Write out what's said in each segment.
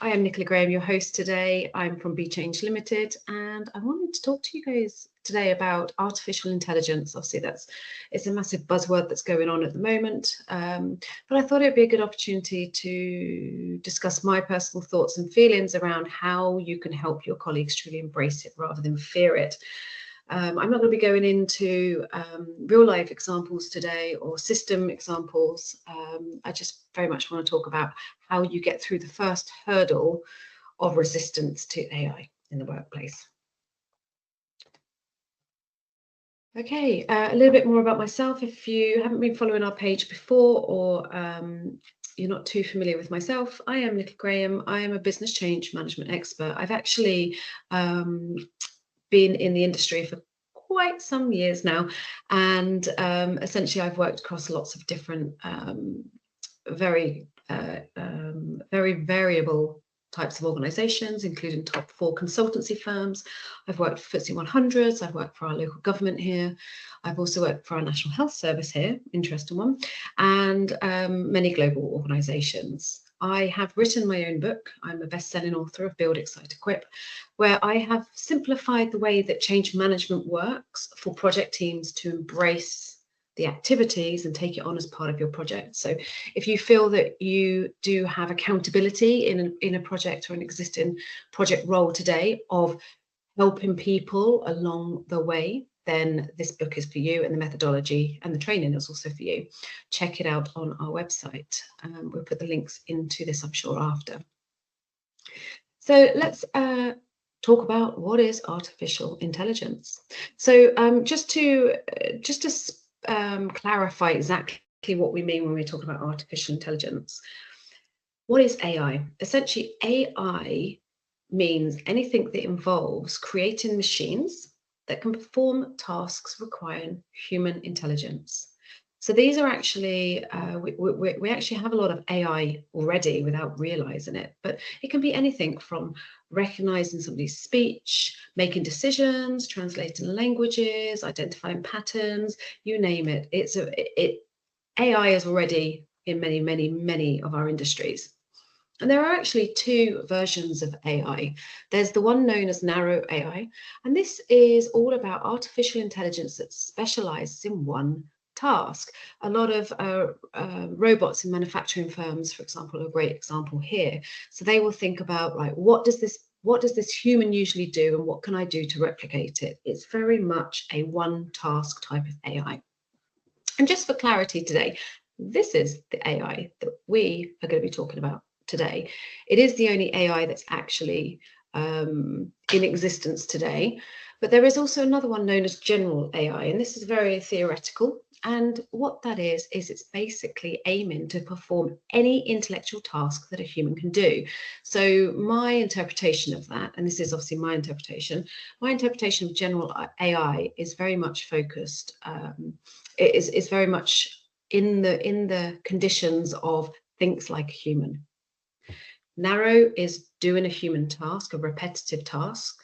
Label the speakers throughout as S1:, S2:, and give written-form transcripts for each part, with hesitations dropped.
S1: I am Nicola-Graham, your host today. I'm from Be Change Limited, and I wanted to talk to you guys today about artificial intelligence. Obviously, it's a massive buzzword that's going on at the moment, but I thought it'd be a good opportunity to discuss my personal thoughts and feelings around how you can help your colleagues truly embrace it rather than fear it. I'm not going to be going into real life examples today or system examples. I just very much want to talk about how you get through the first hurdle of resistance to AI in the workplace. Okay, a little bit more about myself. If you haven't been following our page before, or you're not too familiar with myself, I am Nicola-Graham. I am a business change management expert. I've actually been in the industry for quite some years now, and essentially I've worked across lots of different very variable types of organizations, including top 4 consultancy firms. I've worked for FTSE 100s, I've worked for our local government here, I've also worked for our National Health Service here, interesting one, and many global organizations. I have written my own book. I'm a best-selling author of Build, Excite, Equip, where I have simplified the way that change management works for project teams to embrace the activities and take it on as part of your project. So if you feel that you do have accountability in a project or an existing project role today of helping people along the way, then this book is for you, and the methodology and the training is also for you. Check it out on our website. We'll put the links into this, I'm sure, after. So let's talk about what is artificial intelligence. So just to clarify exactly what we mean when we talk about artificial intelligence. What is AI? Essentially, AI means anything that involves creating machines that can perform tasks requiring human intelligence. So these are actually, we actually have a lot of AI already without realizing it, but it can be anything from recognizing somebody's speech, making decisions, translating languages, identifying patterns, you name it. AI is already in many of our industries. And there are actually 2 versions of AI. There's the one known as narrow AI, and this is all about artificial intelligence that specializes in one task. A lot of robots in manufacturing firms, for example, are a great example here. So they will think about, right, what does this human usually do, and what can I do to replicate it? It's very much a one task type of AI. And just for clarity today, this is the AI that we are going to be talking about today. It is the only AI that's actually in existence today, but there is also another one known as general AI, and this is very theoretical. And what that is it's basically aiming to perform any intellectual task that a human can do. So my interpretation of that, and this is obviously my interpretation of general AI is very much focused, is very much in the conditions of thinks like a human. Narrow is doing a human task, a repetitive task.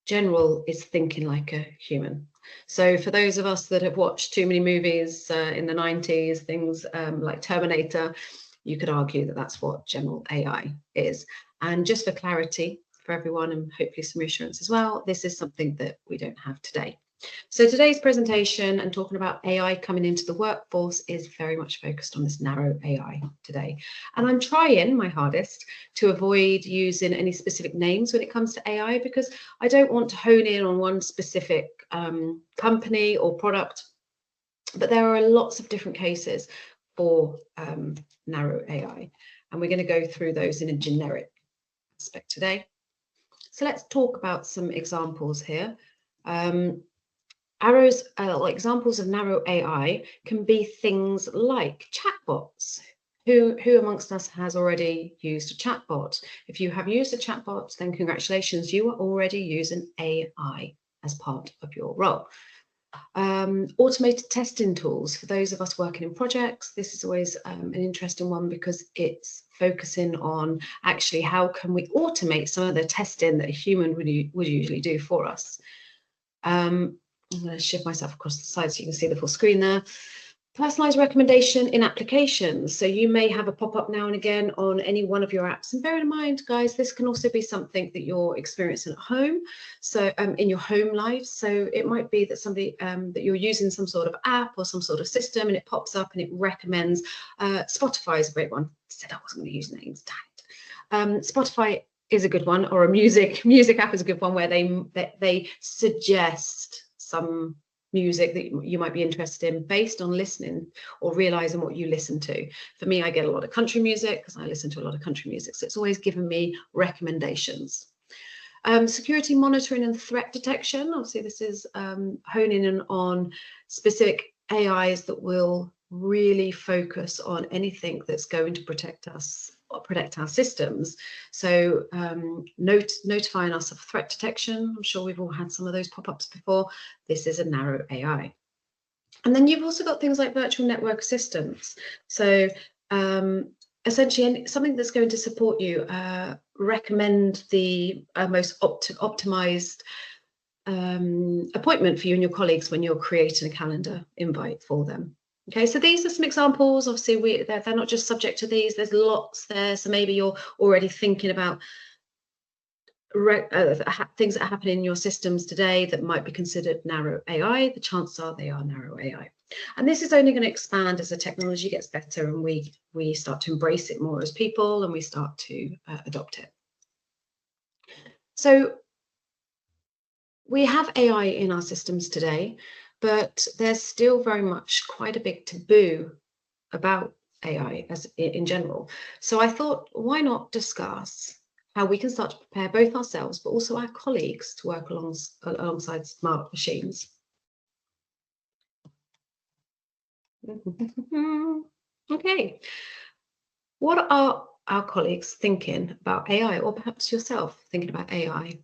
S1: General is thinking like a human. So for those of us that have watched too many movies in the 90s, things like Terminator, you could argue that that's what general AI is. And just for clarity for everyone, and hopefully some reassurance as well, this is something that we don't have today. So today's presentation and talking about AI coming into the workforce is very much focused on this narrow AI today. And I'm trying my hardest to avoid using any specific names when it comes to AI, because I don't want to hone in on one specific company or product, but there are lots of different cases for narrow AI. And we're going to go through those in a generic aspect today. So let's talk about some examples here. Examples of narrow AI can be things like chatbots. Who amongst us has already used a chatbot? If you have used a chatbot, then congratulations, you are already using AI as part of your role. Automated testing tools. For those of us working in projects, this is always an interesting one, because it's focusing on actually how can we automate some of the testing that a human would usually do for us. I'm going to shift myself across the side so you can see the full screen there. Personalized recommendation in applications. So you may have a pop-up now and again on any one of your apps. And bear in mind, guys, this can also be something that you're experiencing at home. So in your home life. So it might be that somebody that you're using some sort of app or some sort of system, and it pops up and it recommends. Spotify is a great one. I said I wasn't going to use names. Damn it. Spotify is a good one, or a music app is a good one, where they suggest some music that you might be interested in based on listening or realizing what you listen to. For me, I get a lot of country music because I listen to a lot of country music, so it's always given me recommendations. Security monitoring and threat detection. Obviously, this is honing in on specific AIs that will really focus on anything that's going to protect us or protect our systems. So notifying us of threat detection. I'm sure we've all had some of those pop-ups before. This is a narrow AI. And then you've also got things like virtual network assistants. So essentially something that's going to support you, recommend the most optimized appointment for you and your colleagues when you're creating a calendar invite for them. Okay, so these are some examples. Obviously, they're not just subject to these. There's lots there. So maybe you're already thinking about things that happen in your systems today that might be considered narrow AI. The chances are they are narrow AI. And this is only going to expand as the technology gets better and we start to embrace it more as people and we start to adopt it. So we have AI in our systems today, but there's still very much quite a big taboo about AI as in general. So I thought, why not discuss how we can start to prepare both ourselves, but also our colleagues to work alongside smart machines. Okay. What are our colleagues thinking about AI, or perhaps yourself thinking about AI?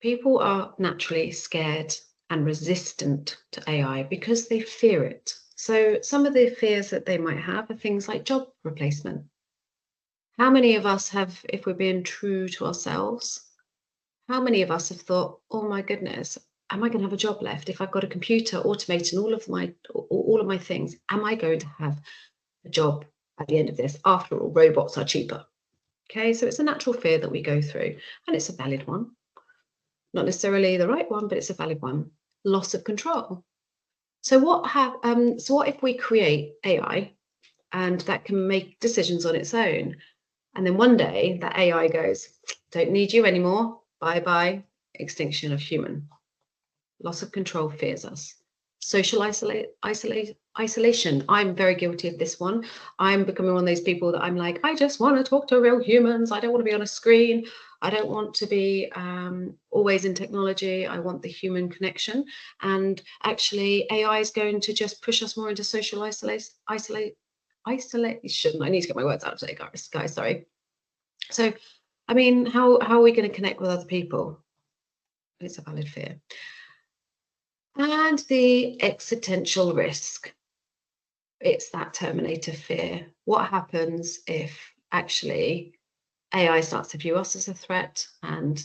S1: People are naturally scared and resistant to AI because they fear it. So some of the fears that they might have are things like job replacement. How many of us have, if we're being true to ourselves, how many of us have thought, oh my goodness, am I going to have a job left? If I've got a computer automating all of my things, am I going to have a job at the end of this? After all, robots are cheaper. Okay, so it's a natural fear that we go through, and it's a valid one. Not necessarily the right one, but it's a valid one. Loss of control. So what if we create AI and that can make decisions on its own? And then one day that AI goes, don't need you anymore. Bye-bye. Extinction of human. Loss of control fears us. Social isolation. I'm very guilty of this one. I'm becoming one of those people that I'm like, I just want to talk to real humans. I don't want to be on a screen. I don't want to be always in technology. I want the human connection. And actually, AI is going to just push us more into social isolation. I need to get my words out today, guys. Sorry. So, I mean, how are we going to connect with other people? It's a valid fear. And the existential risk. It's that Terminator fear. What happens if actually AI starts to view us as a threat and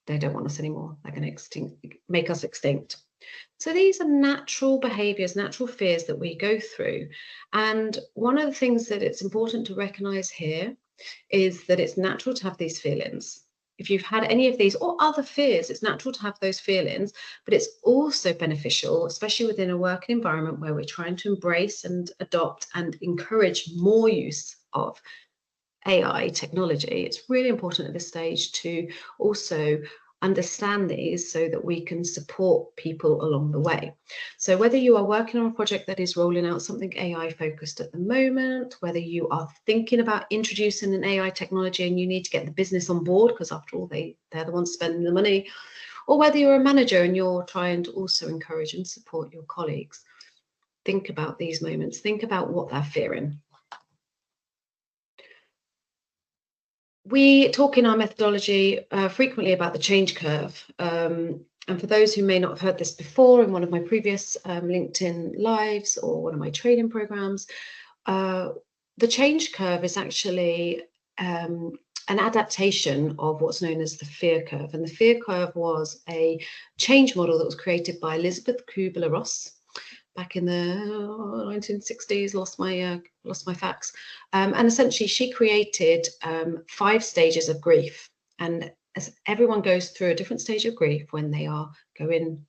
S1: they don't want us anymore? They're going to make us extinct. So these are natural behaviors, natural fears that we go through. And one of the things that it's important to recognize here is that it's natural to have these feelings. If you've had any of these or other fears, it's natural to have those feelings, but it's also beneficial, especially within a working environment where we're trying to embrace and adopt and encourage more use of AI technology. It's really important at this stage to also understand these so that we can support people along the way. So whether you are working on a project that is rolling out something AI focused at the moment, whether you are thinking about introducing an AI technology and you need to get the business on board, because after all, they're the ones spending the money, or whether you're a manager and you're trying to also encourage and support your colleagues, think about these moments, think about what they're fearing. We talk in our methodology frequently about the change curve. And for those who may not have heard this before, in one of my previous LinkedIn lives or one of my training programs, the change curve is actually an adaptation of what's known as the fear curve. And the fear curve was a change model that was created by Elizabeth Kubler-Ross. back in the 1960s, lost my facts. And essentially she created 5 stages of grief. And as everyone goes through a different stage of grief when they are going,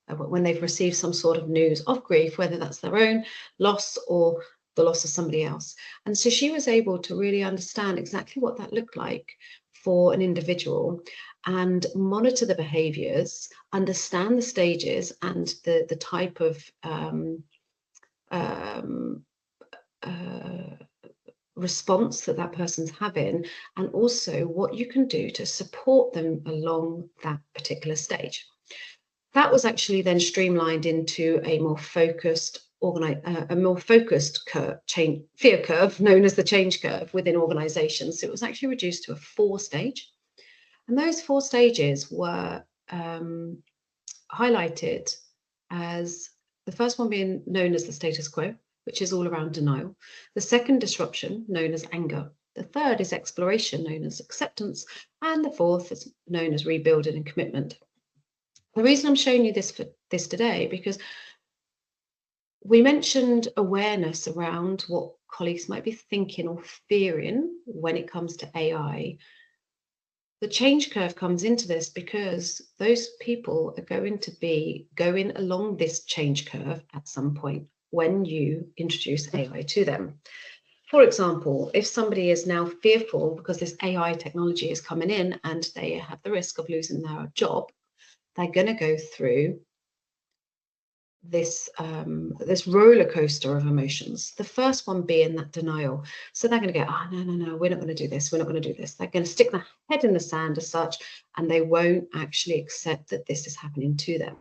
S1: when they've received some sort of news of grief, whether that's their own loss or the loss of somebody else. And so she was able to really understand exactly what that looked like for an individual and monitor the behaviors, understand the stages and the type of response that person's having, and also what you can do to support them along that particular stage. That was actually then streamlined into a more focused fear curve known as the change curve within organizations. So it was actually reduced to a 4-stage. And those 4 stages were highlighted as the first one being known as the status quo, which is all around denial. The second, disruption, known as anger. The third is exploration, known as acceptance. And the fourth is known as rebuilding and commitment. The reason I'm showing you this for this today, because we mentioned awareness around what colleagues might be thinking or fearing when it comes to AI. The change curve comes into this because those people are going to be going along this change curve at some point when you introduce AI to them. For example, if somebody is now fearful because this AI technology is coming in and they have the risk of losing their job, they're going to go through this this roller coaster of emotions. The first one being that denial. So they're going to go, oh, no, we're not going to do this. We're not going to do this. They're going to stick their head in the sand as such, and they won't actually accept that this is happening to them.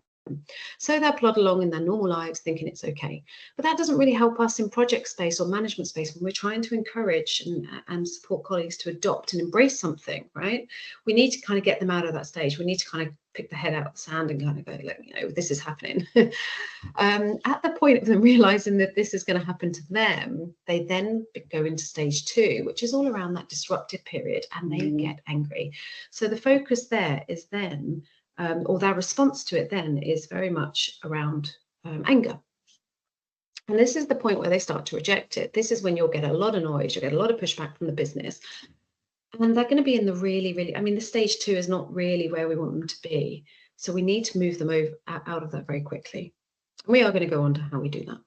S1: So they'll plod along in their normal lives thinking it's okay. But that doesn't really help us in project space or management space when we're trying to encourage and support colleagues to adopt and embrace something, right? We need to kind of get them out of that stage. We need to kind of pick the head out of the sand and kind of go, look, this is happening. At the point of them realizing that this is going to happen to them, they then go into stage 2, which is all around that disruptive period, and they get angry. So the focus there is then or their response to it then is very much around anger. And this is the point where they start to reject it. This is when you'll get a lot of noise, you'll get a lot of pushback from the business. And they're going to be in the really, the stage 2 is not really where we want them to be. So we need to move them out of that very quickly. And we are going to go on to how we do that.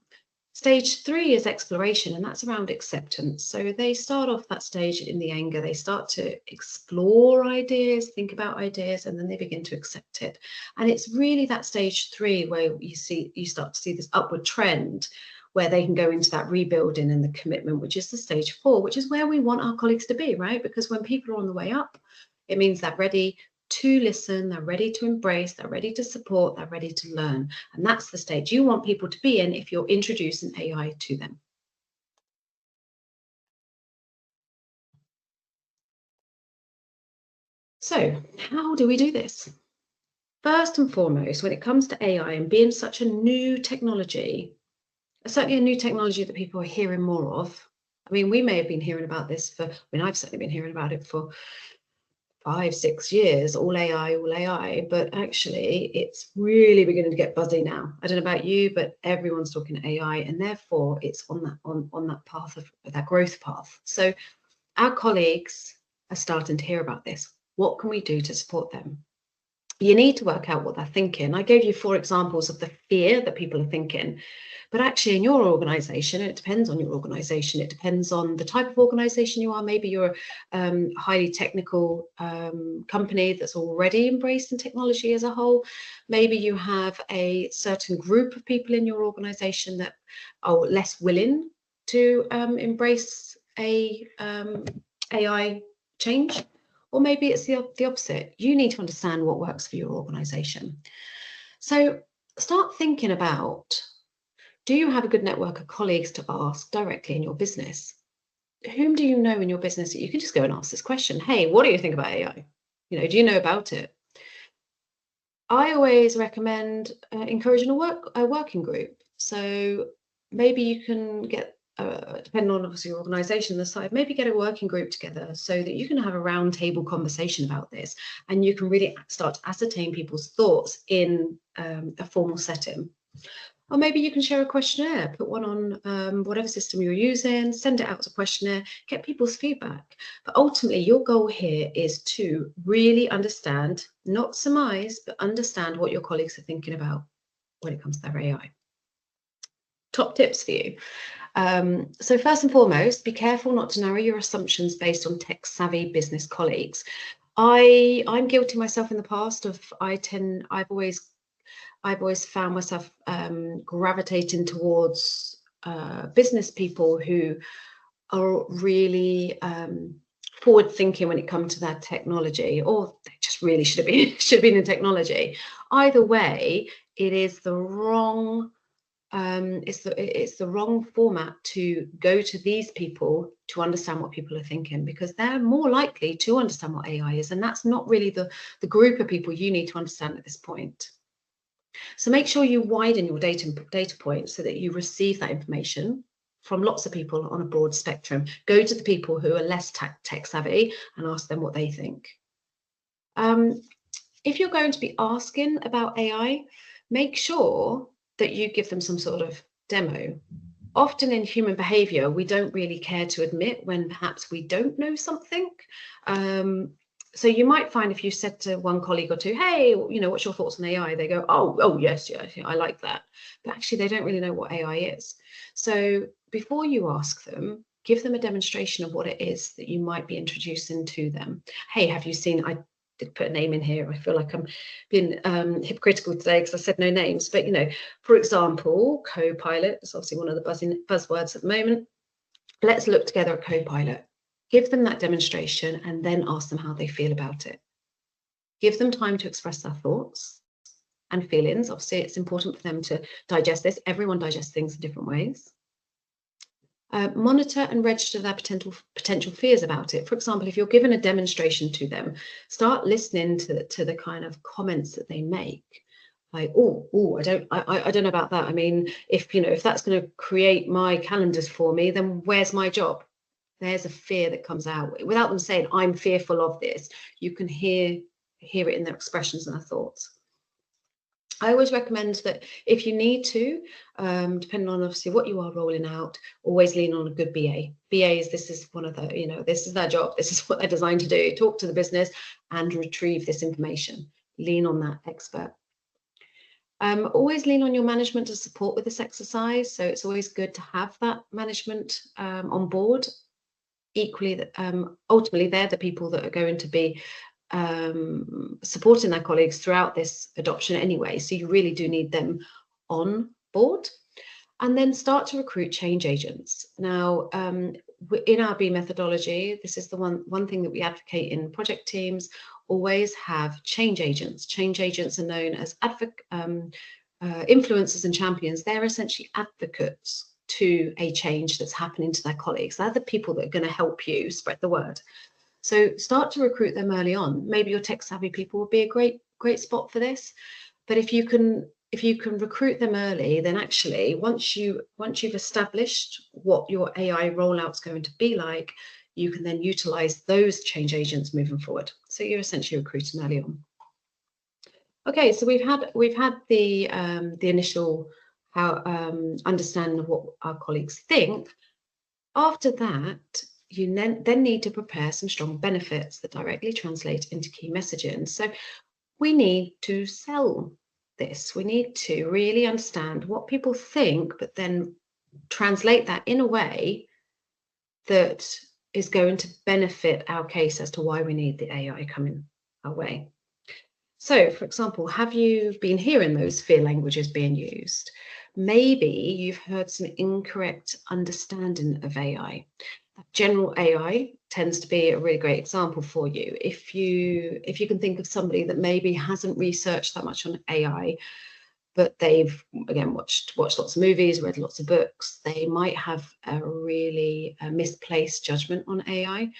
S1: Stage 3 is exploration, and that's around acceptance. So they start off that stage in the anger, they start to explore ideas, think about ideas, and then they begin to accept it. And it's really that stage 3 where you start to see this upward trend where they can go into that rebuilding and the commitment, which is the stage 4, which is where we want our colleagues to be, right? Because when people are on the way up, it means they're ready to listen, they're ready to embrace, they're ready to support, they're ready to learn. And that's the stage you want people to be in if you're introducing AI to them. So how do we do this? First and foremost, when it comes to AI and being such a new technology, certainly a new technology that people are hearing more of. I mean, we may have been hearing about this I've certainly been hearing about it for 5-6 years, all AI, but actually it's really beginning to get buzzy now. I don't know about you, but everyone's talking AI, and therefore it's on that path of that growth path. So our colleagues are starting to hear about this. What can we do to support them? You need to work out what they're thinking. I gave you 4 examples of the fear that people are thinking. But actually in your organization, it depends on your organization. It depends on the type of organization you are. Maybe you're a highly technical company that's already embracing technology as a whole. Maybe you have a certain group of people in your organization that are less willing to embrace a AI change. Or maybe it's the opposite. You need to understand what works for your organization. So start thinking about, do you have a good network of colleagues to ask directly in your business? Whom do you know in your business that you can just go and ask this question? Hey, what do you think about AI? Do you know about it? I always recommend encouraging a working group. So maybe you can get, depending on obviously your organization, the side, maybe get a working group together so that you can have a round table conversation about this, and you can really start to ascertain people's thoughts in a formal setting. Or maybe you can share a questionnaire, put one on whatever system you're using, send it out as a questionnaire, get people's feedback. But ultimately, your goal here is to really understand, not surmise, but understand what your colleagues are thinking about when it comes to their AI. Top tips for you. So first and foremost, be careful not to narrow your assumptions based on tech-savvy business colleagues. I'm guilty myself in the past of I've always found myself gravitating towards business people who are really forward thinking when it comes to that technology, or they just really should have been in technology. Either way, it is the wrong it's the wrong format to go to these people to understand what people are thinking, because they're more likely to understand what AI is, and that's not really the group of people you need to understand at this point. So make sure you widen your data points so that you receive that information from lots of people on a broad spectrum. Go to the people who are less tech savvy and ask them what they think. If you're going to be asking about AI, make sure that you give them some sort of demo. Often in human behavior, we don't really care to admit when perhaps we don't know something. So you might find if you said to one colleague or two, hey, what's your thoughts on AI? They go, oh, yes, I like that. But actually, they don't really know what AI is. So before you ask them, give them a demonstration of what it is that you might be introducing to them. Hey, have you seen, I did put a name in here. I feel like I'm being hypocritical today because I said no names. But, for example, Copilot is obviously one of the buzzwords at the moment. Let's look together at Copilot. Give them that demonstration and then ask them how they feel about it. Give them time to express their thoughts and feelings. Obviously, it's important for them to digest this. Everyone digests things in different ways. Monitor and register their potential fears about it. For example, if you're given a demonstration to them, start listening to the kind of comments that they make. Like, I don't know about that. I mean, if that's going to create my calendars for me, then where's my job? There's a fear that comes out without them saying, I'm fearful of this. You can hear it in their expressions and their thoughts. I always recommend that if you need to, depending on obviously what you are rolling out, always lean on a good BA. BAs, this is one of the, this is their job. This is what they're designed to do. Talk to the business and retrieve this information. Lean on that expert. Always lean on your management to support with this exercise. So it's always good to have that management on board. Equally, ultimately, they're the people that are going to be supporting their colleagues throughout this adoption anyway. So you really do need them on board. And then start to recruit change agents. Now, in our B methodology, this is the one thing that we advocate in project teams. Always have change agents. Change agents are known as influencers and champions. They're essentially advocates to a change that's happening to their colleagues. They're the people that are going to help you spread the word. So start to recruit them early on. Maybe your tech savvy people would be a great spot for this. But if you can recruit them early, then actually once you've established what your AI rollout's going to be like, you can then utilize those change agents moving forward. So you're essentially recruiting early on. Okay, so we've had the initial understanding of what our colleagues think. After that, you then need to prepare some strong benefits that directly translate into key messaging. So we need to sell this. We need to really understand what people think, but then translate that in a way that is going to benefit our case as to why we need the AI coming our way. So, for example, have you been hearing those fear languages being used? Maybe you've heard some incorrect understanding of AI. General AI tends to be a really great example for you. If you can think of somebody that maybe hasn't researched that much on AI, but they've, again, watched lots of movies, read lots of books, they might have a really misplaced judgment on AI.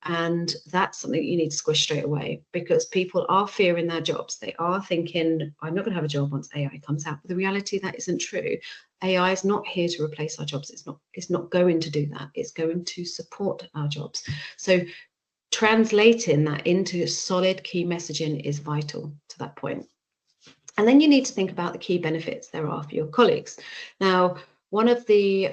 S1: And that's something you need to squish straight away, because people are fearing their jobs. They are thinking, I'm not going to have a job once AI comes out. But the reality, that isn't true. AI is not here to replace our jobs. It's not going to do that. It's going to support our jobs. So translating that into solid key messaging is vital to that point. And then you need to think about the key benefits there are for your colleagues. Now, one of the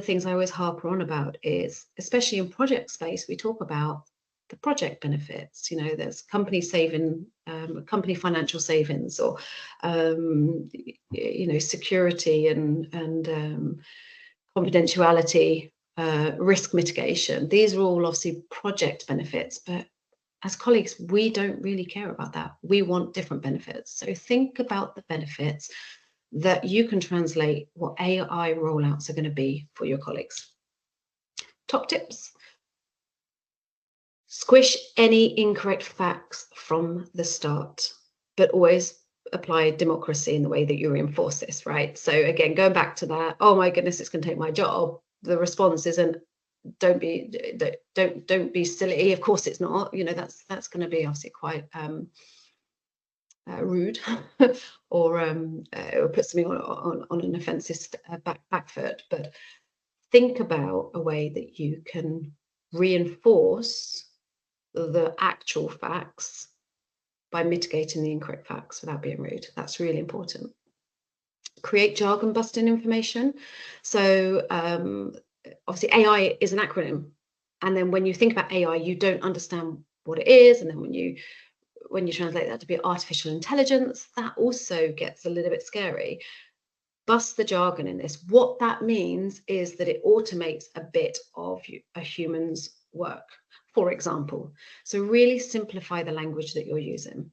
S1: things I always harp on about is, especially in project space, we talk about the project benefits. You know, there's company company financial savings, or you know, security and confidentiality, risk mitigation. These are all obviously project benefits, but as colleagues, we don't really care about that. We want different benefits. So think about the benefits that you can translate what AI rollouts are going to be for your colleagues. Top tips: squish any incorrect facts from the start, but always apply democracy in the way that you reinforce this, right? So again, going back to that, oh my goodness, it's going to take my job. The response isn't, don't be silly. Of course it's not. You know, that's going to be obviously quite rude, or put something on an offensive back foot. But think about a way that you can reinforce the actual facts by mitigating the incorrect facts without being rude. That's really important. Create jargon busting information. So obviously AI is an acronym, and then when you think about AI, you don't understand what it is, and then when you translate that to be artificial intelligence, that also gets a little bit scary. Bust the jargon in this. What that means is that it automates a bit of a human's work, for example. So really simplify the language that you're using.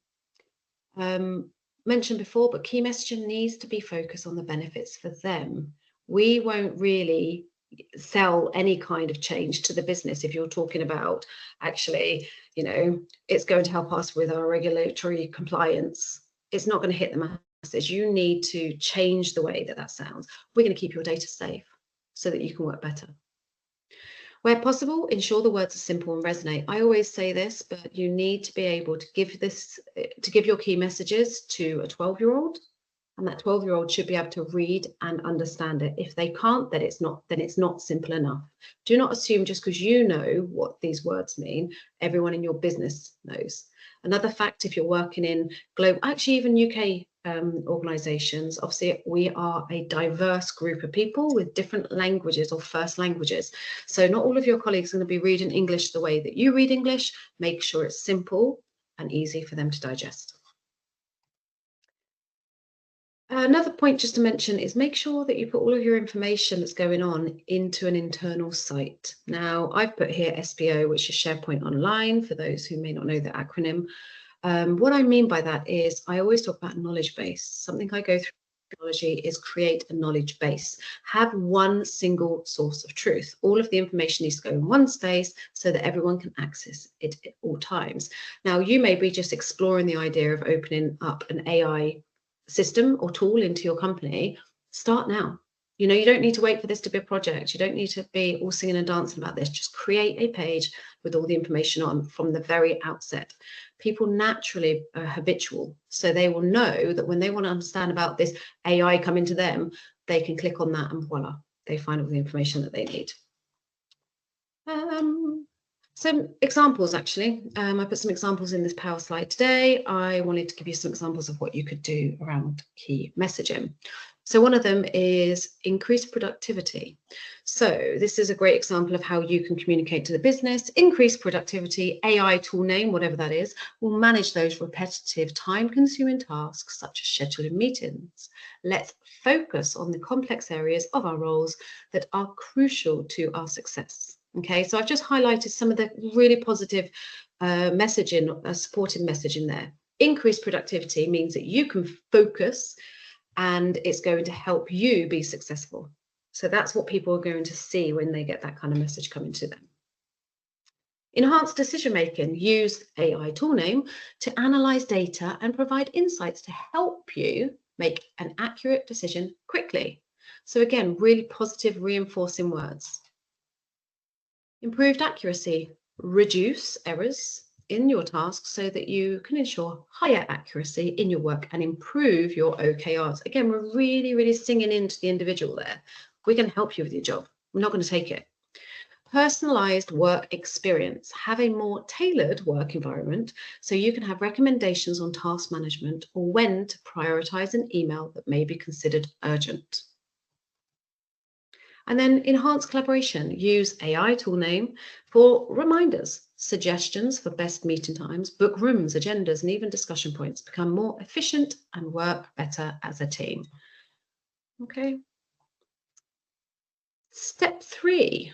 S1: Mentioned before, but key messaging needs to be focused on the benefits for them. We won't really sell any kind of change to the business if you're talking about, actually, you know, it's going to help us with our regulatory compliance. It's not going to hit the masses. You need to change the way that sounds. We're going to keep your data safe so that you can work better. Where possible, ensure the words are simple and resonate. I always say this, but you need to be able to give your key messages to a 12-year-old, and that 12-year-old should be able to read and understand it. If they can't, then it's not simple enough. Do not assume just because you know what these words mean, everyone in your business knows. Another fact, if you're working in global, actually even UK organisations, obviously we are a diverse group of people with different languages or first languages. So not all of your colleagues are going to be reading English the way that you read English. Make sure it's simple and easy for them to digest. Another point just to mention is make sure that you put all of your information that's going on into an internal site. Now, I've put here SPO, which is SharePoint Online, for those who may not know the acronym. What I mean by that is I always talk about knowledge base. Something I go through in technology is create a knowledge base. Have one single source of truth. All of the information needs to go in one space so that everyone can access it at all times. Now, you may be just exploring the idea of opening up an AI system or tool into your company. Start now. You know, you don't need to wait for this to be a project. You don't need to be all singing and dancing about this. Just create a page with all the information on from the very outset. People naturally are habitual, so they will know that when they want to understand about this AI coming to them, they can click on that and voila, they find all the information that they need. Some examples, actually. I put some examples in this power slide today. I wanted to give you some examples of what you could do around key messaging. So one of them is increase productivity. So this is a great example of how you can communicate to the business. Increase productivity, AI tool name, whatever that is, will manage those repetitive, time-consuming tasks such as scheduling meetings. Let's focus on the complex areas of our roles that are crucial to our success. Okay, so I've just highlighted some of the really positive messaging, supportive messaging there. Increased productivity means that you can focus and it's going to help you be successful. So that's what people are going to see when they get that kind of message coming to them. Enhanced decision making. Use AI tool name to analyze data and provide insights to help you make an accurate decision quickly. So again, really positive, reinforcing words. Improved accuracy. Reduce errors in your tasks so that you can ensure higher accuracy in your work and improve your OKRs. Again, we're really, really singing into the individual there. We're going to help you with your job. We're not going to take it. Personalized work experience. Have a more tailored work environment so you can have recommendations on task management or when to prioritize an email that may be considered urgent. And then enhance collaboration. Use AI tool name for reminders, suggestions for best meeting times, book rooms, agendas, and even discussion points. Become more efficient and work better as a team. Okay. Step 3.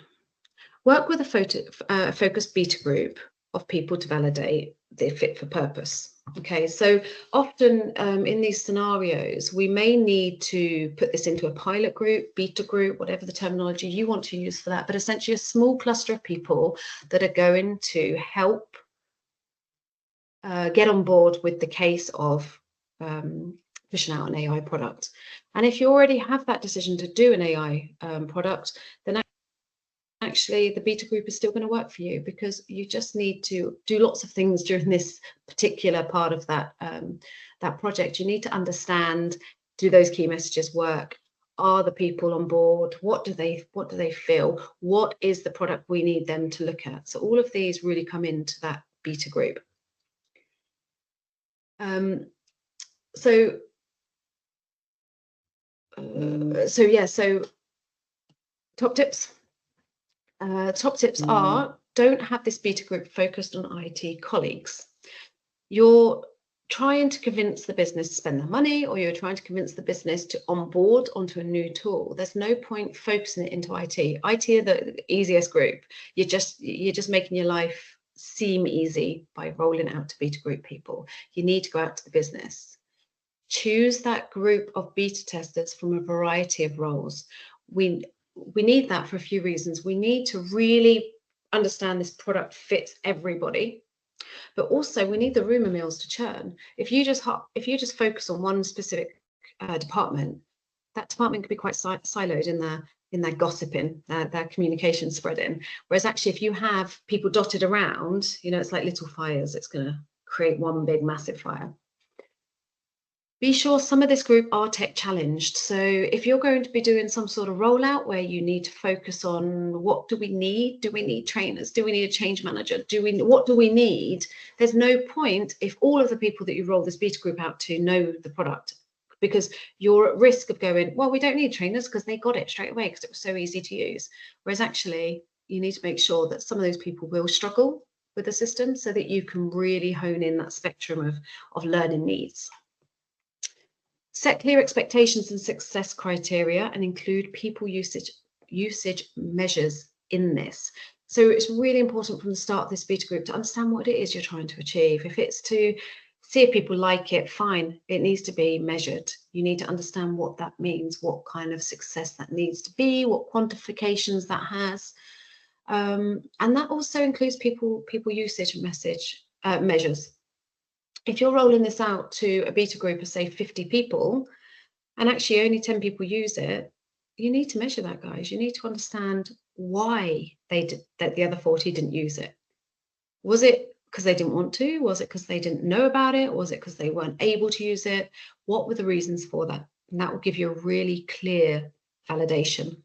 S1: Work with a focused beta group of people to validate their fit for purpose. Okay, so often in these scenarios, we may need to put this into a pilot group, beta group, whatever the terminology you want to use for that, but essentially a small cluster of people that are going to help get on board with the case of pushing out an AI product. And if you already have that decision to do an AI product, then actually the beta group is still going to work for you, because you just need to do lots of things during this particular part of that that project. You need to understand, do those key messages work? Are the people on board? What do they feel? What is the product we need them to look at? So all of these really come into that beta group. So top tips. Top tips are, don't have this beta group focused on IT colleagues. You're trying to convince the business to spend their money, or you're trying to convince the business to onboard onto a new tool. There's no point focusing it into IT. IT are the easiest group. You're just making your life seem easy by rolling out to beta group people. You need to go out to the business. Choose that group of beta testers from a variety of roles. We need that for a few reasons. We need to really understand this product fits everybody, but also we need the rumor mills to churn. If you just focus on one specific department, that department could be quite siloed in their gossiping, their communication spreading. Whereas actually, if you have people dotted around, it's like little fires. It's going to create one big massive fire. Be sure some of this group are tech challenged. So if you're going to be doing some sort of rollout where you need to focus on what do we need? Do we need trainers? Do we need a change manager? What do we need? There's no point if all of the people that you roll this beta group out to know the product, because you're at risk of going, well, we don't need trainers because they got it straight away because it was so easy to use. Whereas actually, you need to make sure that some of those people will struggle with the system so that you can really hone in that spectrum of learning needs. Set clear expectations and success criteria and include people usage measures in this. So it's really important from the start of this beta group to understand what it is you're trying to achieve. If it's to see if people like it, fine, it needs to be measured. You need to understand what that means, what kind of success that needs to be, what quantifications that has. And that also includes people usage measures. If you're rolling this out to a beta group of, say, 50 people, and actually only 10 people use it, you need to measure that, guys. You need to understand why that the other 40 didn't use it. Was it because they didn't want to? Was it because they didn't know about it? Was it because they weren't able to use it? What were the reasons for that? And that will give you a really clear validation.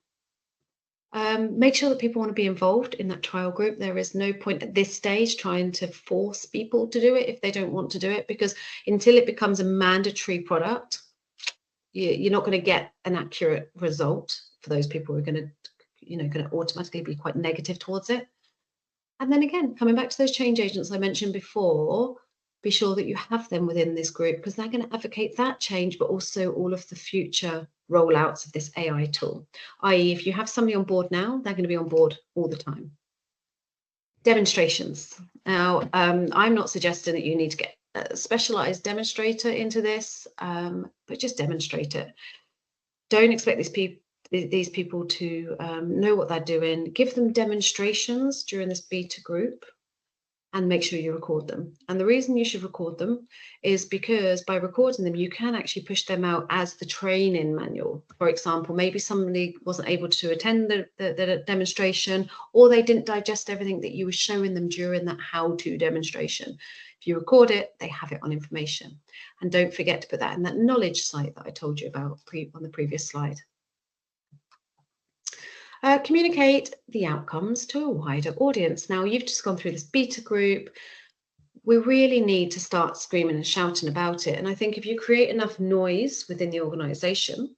S1: Make sure that people want to be involved in that trial group. There is no point at this stage trying to force people to do it if they don't want to do it, because until it becomes a mandatory product, you're not going to get an accurate result for those people who are going to automatically be quite negative towards it. And then again, coming back to those change agents I mentioned before, be sure that you have them within this group, because they're going to advocate that change, but also all of the future rollouts of this AI tool. i.e., if you have somebody on board now, they're going to be on board all the time. Demonstrations. Now, I'm not suggesting that you need to get a specialized demonstrator into this, but just demonstrate it. Don't expect these people to know what they're doing. Give them demonstrations during this beta group, and make sure you record them. And the reason you should record them is because by recording them, you can actually push them out as the training manual. For example, maybe somebody wasn't able to attend the demonstration, or they didn't digest everything that you were showing them during that how-to demonstration. If you record it, they have it on information. And don't forget to put that in that knowledge site that I told you about on the previous slide. Communicate the outcomes to a wider audience. Now, you've just gone through this beta group. We really need to start screaming and shouting about it. And I think if you create enough noise within the organization,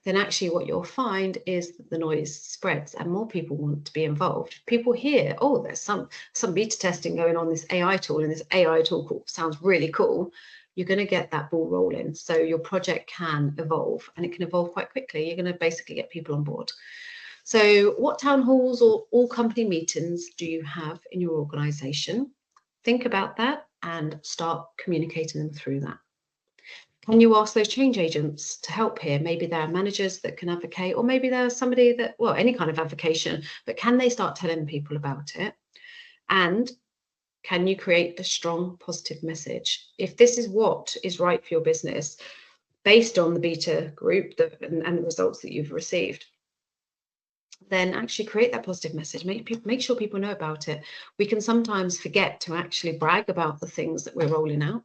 S1: then actually what you'll find is that the noise spreads and more people want to be involved. People hear, oh, there's some beta testing going on, this AI tool, and this AI tool sounds really cool. You're going to get that ball rolling. So your project can evolve, and it can evolve quite quickly. You're going to basically get people on board. So what town halls or all company meetings do you have in your organization? Think about that and start communicating them through that. Can you ask those change agents to help here? Maybe there are managers that can advocate, or maybe there's somebody that, well, any kind of advocation, but can they start telling people about it? And can you create a strong positive message? If this is what is right for your business, based on the beta group and the results that you've received, then actually create that positive message. Make sure people know about it. We can sometimes forget to actually brag about the things that we're rolling out.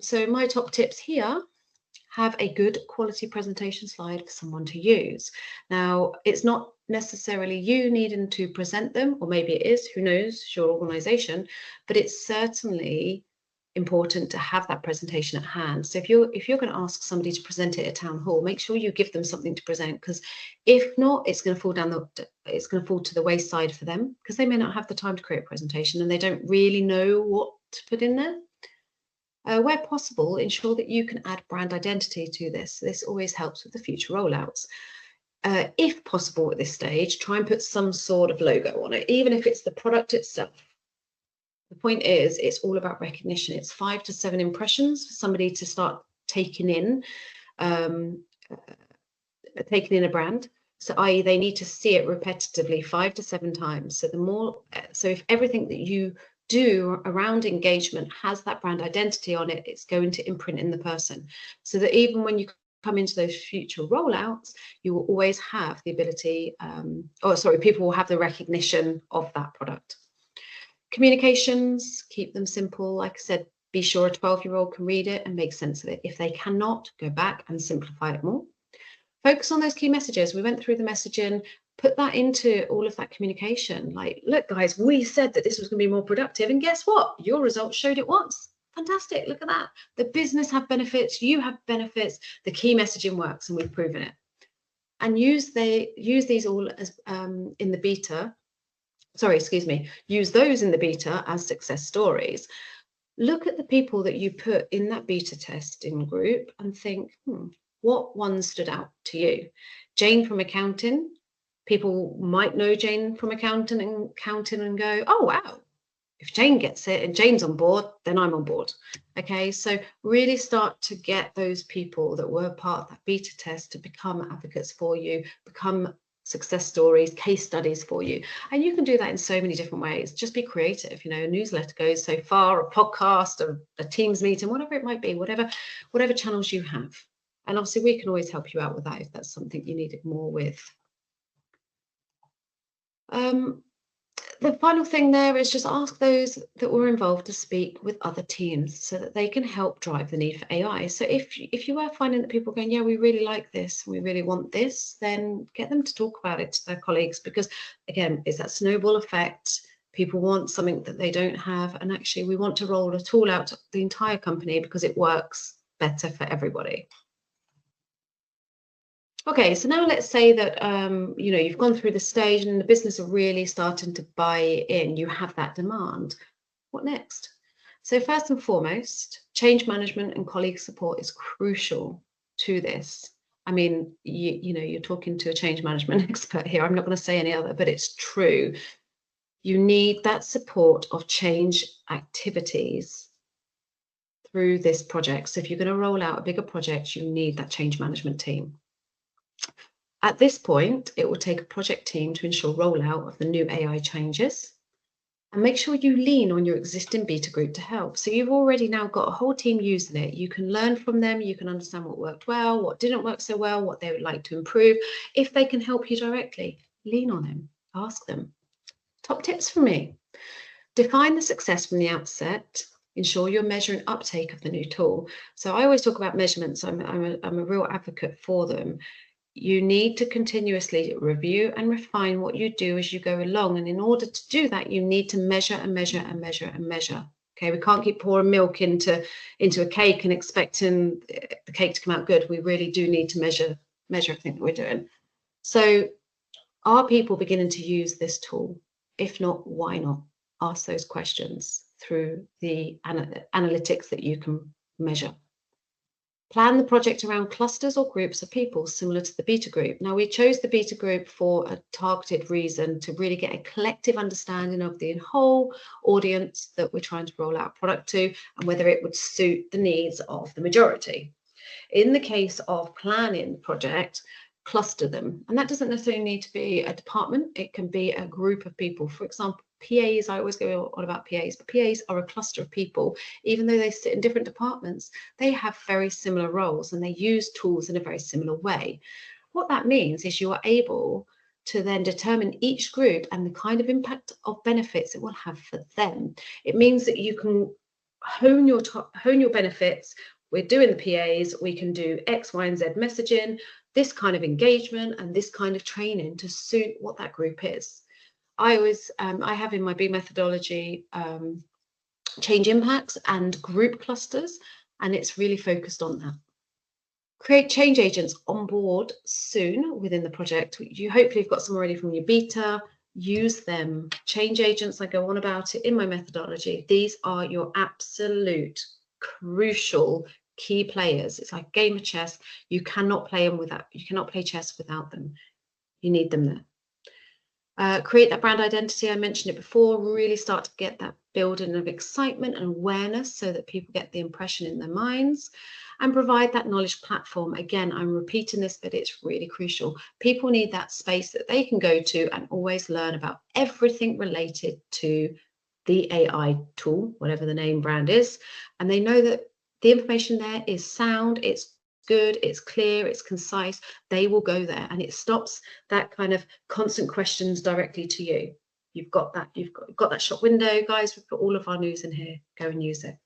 S1: So my top tips here: have a good quality presentation slide for someone to use. Now, it's not necessarily you needing to present them, or maybe it is, who knows, your organization, but it's certainly important to have that presentation at hand. So if you're going to ask somebody to present it at town hall, make sure you give them something to present, because if not, it's going to fall to the wayside for them, because they may not have the time to create a presentation and they don't really know what to put in there. Where possible, ensure that you can add brand identity to this. This always helps with the future rollouts. If possible at this stage, try and put some sort of logo on it, even if it's the product itself. The point is, it's all about recognition. It's 5 to 7 impressions for somebody to start taking in a brand. So i.e. they need to see it repetitively 5 to 7 times. So if everything that you do around engagement has that brand identity on it, it's going to imprint in the person, so that even when you come into those future rollouts, you will always have the ability, people will have the recognition of that product. Communications, keep them simple. Like I said, be sure a 12-year-old can read it and make sense of it. If they cannot, go back and simplify it more. Focus on those key messages. We went through the messaging. Put that into all of that communication. Like, look, guys, we said that this was going to be more productive, and guess what? Your results showed it was. Fantastic. Look at that. The business have benefits. You have benefits. The key messaging works, and we've proven it. And use these all as in the beta. Use those in the beta as success stories. Look at the people that you put in that beta testing group and think, what ones stood out to you? Jane from accounting. People might know Jane from accounting and go, oh, wow, if Jane gets it and Jane's on board, then I'm on board. Okay, so really start to get those people that were part of that beta test to become advocates for you, become success stories, case studies for you. And you can do that in so many different ways. Just be creative. A newsletter goes so far, a podcast, a Teams meeting, whatever it might be, whatever channels you have. And obviously we can always help you out with that if that's something you needed more with. The final thing there is just ask those that were involved to speak with other teams so that they can help drive the need for AI. So if you are finding that people are going, yeah, we really like this, we really want this, then get them to talk about it to their colleagues, because again, it's that snowball effect. People want something that they don't have, and actually we want to roll a tool out to the entire company because it works better for everybody. Okay, so now let's say that you've gone through the stage and the business are really starting to buy in. You have that demand. What next? So first and foremost, change management and colleague support is crucial to this. I mean, you're talking to a change management expert here. I'm not going to say any other, but it's true. You need that support of change activities through this project. So if you're going to roll out a bigger project, you need that change management team. At this point, it will take a project team to ensure rollout of the new AI changes, and make sure you lean on your existing beta group to help. So you've already now got a whole team using it. You can learn from them. You can understand what worked well, what didn't work so well, what they would like to improve. If they can help you directly, lean on them, ask them. Top tips from me: define the success from the outset. Ensure you're measuring uptake of the new tool. So I always talk about measurements. I'm a real advocate for them. you need to continuously review and refine what you do as you go along. And in order to do that, you need to measure and measure and measure and measure. Okay, we can't keep pouring milk into a cake and expecting the cake to come out good. We really do need to measure everything that we're doing. So are people beginning to use this tool? If not, why not? Ask those questions through the analytics that you can measure. Plan the project around clusters or groups of people similar to the beta group. Now, we chose the beta group for a targeted reason, to really get a collective understanding of the whole audience that we're trying to roll out product to and whether it would suit the needs of the majority. In the case of planning the project, cluster them. And that doesn't necessarily need to be a department. It can be a group of people. For example, PAs, I always go on about PAs, but PAs are a cluster of people. Even though they sit in different departments, they have very similar roles and they use tools in a very similar way. What that means is you are able to then determine each group and the kind of impact of benefits it will have for them. It means that you can hone your benefits. We're doing the PAs, we can do X, Y, and Z messaging, this kind of engagement and this kind of training to suit what that group is. I always, I have in my B methodology, change impacts and group clusters, and it's really focused on that. Create change agents on board soon within the project. You hopefully have got some already from your beta. Use them. Change agents, I go on about it in my methodology. These are your absolute crucial key players. It's like a game of chess. You cannot play them without, you cannot play chess without them. You need them there. Create that brand identity. I mentioned it before. Really start to get that building of excitement and awareness so that people get the impression in their minds, and provide that knowledge platform. Again, I'm repeating this, but it's really crucial. People need that space that they can go to and always learn about everything related to the AI tool, whatever the name brand is, and they know that the information there is sound, it's good, it's clear, it's concise. They will go there, and it stops that kind of constant questions directly to you. You've got that, you've got that shop window, guys. We've got all of our news in here. Go and use it.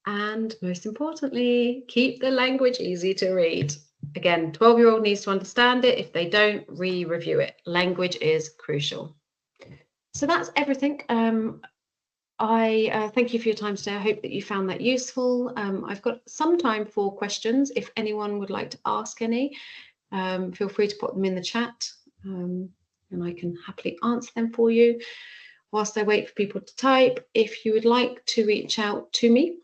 S1: And most importantly, keep the language easy to read. Again, 12-year-old needs to understand it. If they don't, re-review it. Language is crucial. So that's everything. I thank you for your time today. I hope that you found that useful. I've got some time for questions. If anyone would like to ask any, feel free to put them in the chat, and I can happily answer them for you. Whilst I wait for people to type, if you would like to reach out to me,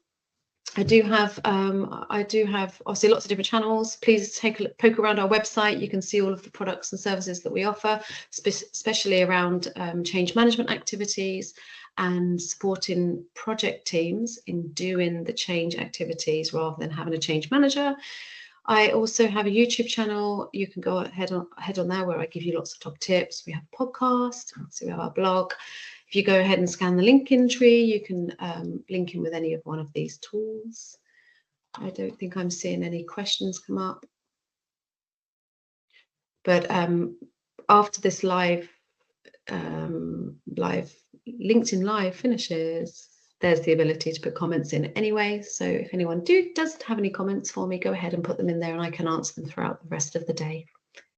S1: I do have obviously lots of different channels. Please take a look, poke around our website. You can see all of the products and services that we offer, especially around change management activities and supporting project teams in doing the change activities rather than having a change manager. I also have a YouTube channel. You can go ahead on there where I give you lots of top tips. We have a podcast, so we have our blog. If you go ahead and scan the LinkedIn tree, you can link in with any of one of these tools. I don't think I'm seeing any questions come up. But after this live LinkedIn Live finishes, there's the ability to put comments in anyway. So if anyone does have any comments for me, go ahead and put them in there and I can answer them throughout the rest of the day.